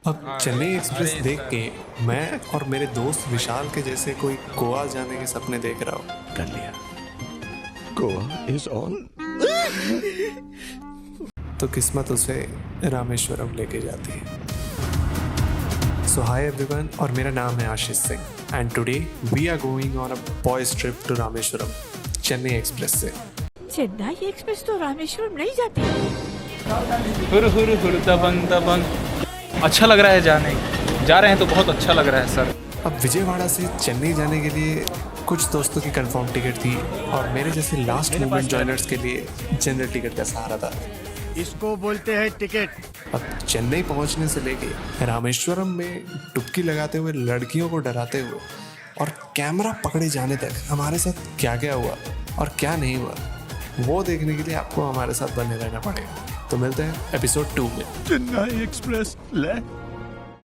अब चेन्नई एक्सप्रेस देख के मैं और मेरे दोस्त विशाल के जैसे कोई गोवा जाने के सपने देख रहा हूँ। कर लिया। Goa is on. तो किस्मत उसे रामेश्वरम लेके जाती है। सो हाय एवरीवन, और मेरा नाम है Ashish Singh and today we are going on a boys trip to Rameswaram Chennai express से। चेन्नई एक्सप्रेस तो रामेश्वरम नहीं जाती। हुर हुर हुर दबंग दबंग। अच्छा लग रहा है जा रहे हैं तो बहुत अच्छा लग रहा है सर। अब विजयवाड़ा से चेन्नई जाने के लिए कुछ दोस्तों की कंफर्म टिकट थी और मेरे जैसे लास्ट मोमेंट जॉइनर्स के लिए जनरल टिकट का सहारा था। इसको बोलते हैं टिकट। अब चेन्नई पहुंचने से लेके रामेश्वरम में डुबकी लगाते हुए लड़कियों को डराते हुए और कैमरा पकड़े जाने तक हमारे साथ क्या क्या हुआ और क्या नहीं हुआ, वो देखने के लिए आपको हमारे साथ बने रहना पड़ेगा। तो मिलते हैं एपिसोड 2 में। चेन्नई एक्सप्रेस ले